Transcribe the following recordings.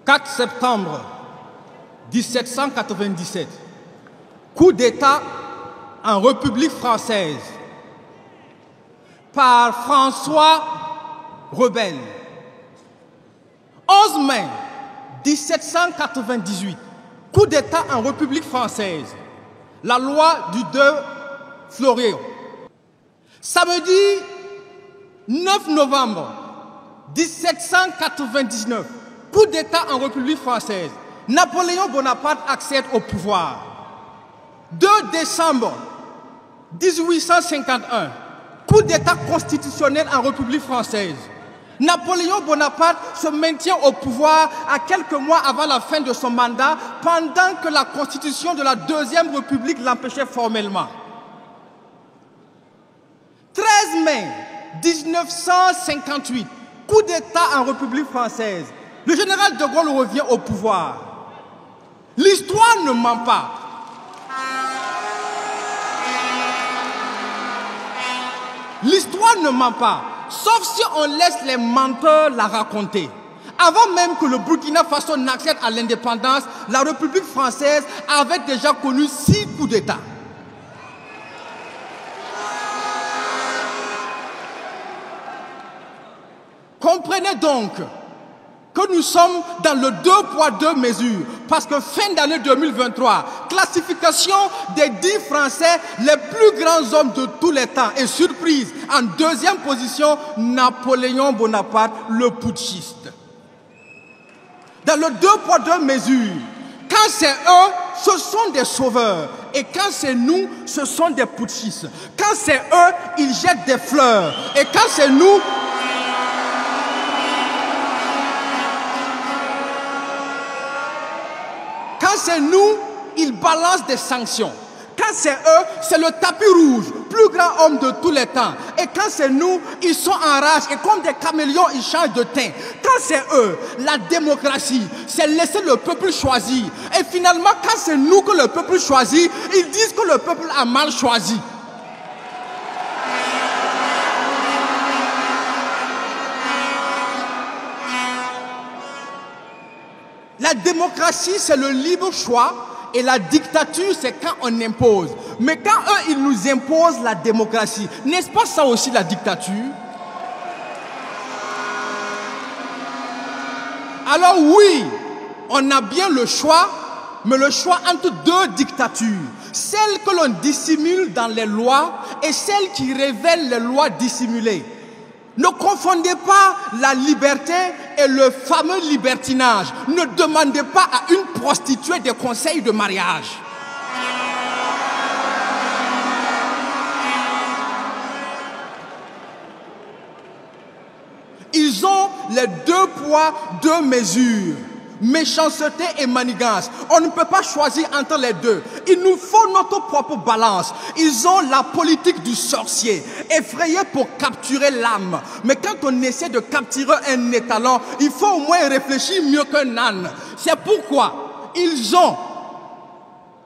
4 septembre 1797, coup d'État en République française par François Rebelle. 11 mai 1798, coup d'État en République française, la loi du 2 février. Samedi 9 novembre 1799, coup d'État en République française, Napoléon Bonaparte accède au pouvoir. 2 décembre 1851, coup d'État constitutionnel en République française. Napoléon Bonaparte se maintient au pouvoir à quelques mois avant la fin de son mandat, pendant que la constitution de la Deuxième République l'empêchait formellement. 13 mai 1958, coup d'État en République française. Le général de Gaulle revient au pouvoir. L'histoire ne ment pas. L'histoire ne ment pas, sauf si on laisse les menteurs la raconter. Avant même que le Burkina Faso n'accède à l'indépendance, la République française avait déjà connu 6 coups d'État. Comprenez donc que nous sommes dans le 2 poids 2 mesures, parce que fin d'année 2023, classification des 10 Français les plus grands hommes de tous les temps, et surprise, en 2e position, Napoléon Bonaparte, le putschiste. Dans le 2 poids 2 mesures, quand c'est eux, ce sont des sauveurs, et quand c'est nous, ce sont des putschistes. Quand c'est eux, ils jettent des fleurs, et quand c'est nous, c'est nous, ils balancent des sanctions. Quand c'est eux, c'est le tapis rouge, plus grand homme de tous les temps. Et quand c'est nous, ils sont en rage et comme des caméléons, ils changent de teint. Quand c'est eux, la démocratie, c'est laisser le peuple choisir. Et finalement, quand c'est nous que le peuple choisit, ils disent que le peuple a mal choisi. La démocratie, c'est le libre choix, et la dictature, c'est quand on impose. Mais quand eux, ils nous imposent la démocratie, n'est-ce pas ça aussi la dictature? Alors oui, on a bien le choix, mais le choix entre 2 dictatures. Celle que l'on dissimule dans les lois et celle qui révèle les lois dissimulées. Ne confondez pas la liberté et le fameux libertinage. Ne demandez pas à une prostituée des conseils de mariage. Ils ont les 2 poids, 2 mesures. Méchanceté et manigance. On ne peut pas choisir entre les deux. Il nous faut notre propre balance. Ils ont la politique du sorcier, effrayé pour capturer l'âme. Mais quand on essaie de capturer un étalon, il faut au moins réfléchir mieux qu'un âne. C'est pourquoi ils ont,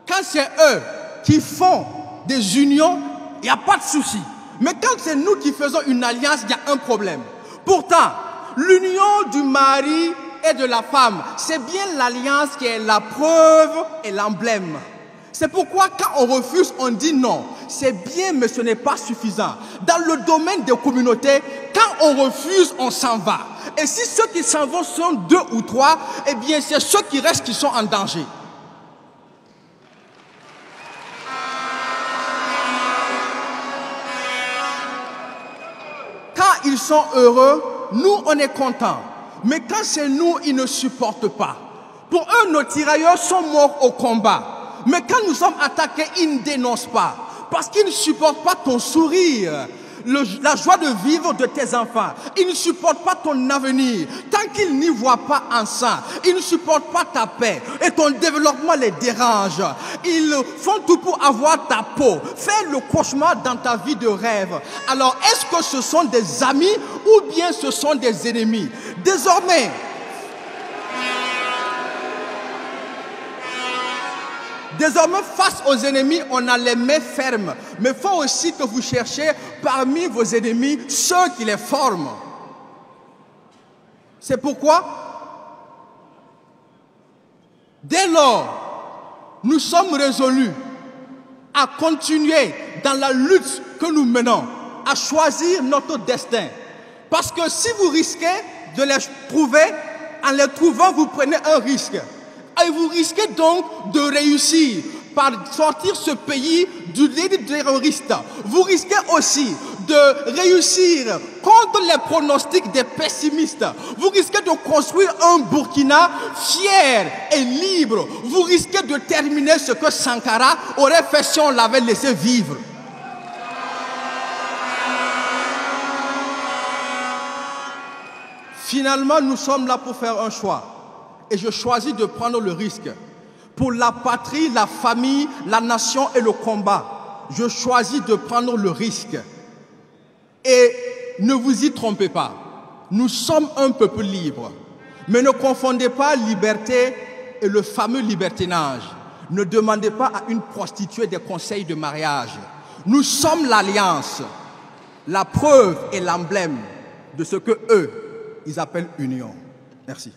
quand c'est eux qui font des unions, il n'y a pas de souci. Mais quand c'est nous qui faisons une alliance, il y a un problème. Pourtant, l'union du mari et de la femme, c'est bien l'alliance qui est la preuve et l'emblème. C'est pourquoi quand on refuse, on dit non. C'est bien, mais ce n'est pas suffisant. Dans le domaine des communautés, quand on refuse, on s'en va. Et si ceux qui s'en vont sont 2 ou 3, eh bien c'est ceux qui restent qui sont en danger. Quand ils sont heureux, nous on est contents. Mais quand c'est nous, ils ne supportent pas. Pour eux, nos tirailleurs sont morts au combat. Mais quand nous sommes attaqués, ils ne dénoncent pas. Parce qu'ils ne supportent pas ton sourire, la joie de vivre de tes enfants. Ils ne supportent pas ton avenir. Tant qu'ils n'y voient pas en ça, ils ne supportent pas ta paix. Et ton développement les dérange. Ils font tout pour avoir ta peau. Fais le cauchemar dans ta vie de rêve. Alors, est-ce que ce sont des amis ou bien ce sont des ennemis? Désormais, face aux ennemis, on a les mains fermes. Mais il faut aussi que vous cherchiez parmi vos ennemis ceux qui les forment. C'est pourquoi Dès lors, nous sommes résolus à continuer dans la lutte que nous menons, à choisir notre destin. Parce que si vous risquez de les trouver, en les trouvant, vous prenez un risque. Et vous risquez donc de réussir par sortir ce pays du lit terroriste. Vous risquez aussi de réussir contre les pronostics des pessimistes. Vous risquez de construire un Burkina fier et libre. Vous risquez de terminer ce que Sankara aurait fait si on l'avait laissé vivre. Finalement, nous sommes là pour faire un choix. Et je choisis de prendre le risque. Pour la patrie, la famille, la nation et le combat, je choisis de prendre le risque. Et ne vous y trompez pas. Nous sommes un peuple libre. Mais ne confondez pas liberté et le fameux libertinage. Ne demandez pas à une prostituée des conseils de mariage. Nous sommes l'alliance, la preuve et l'emblème de ce que eux, ils appellent union. Merci.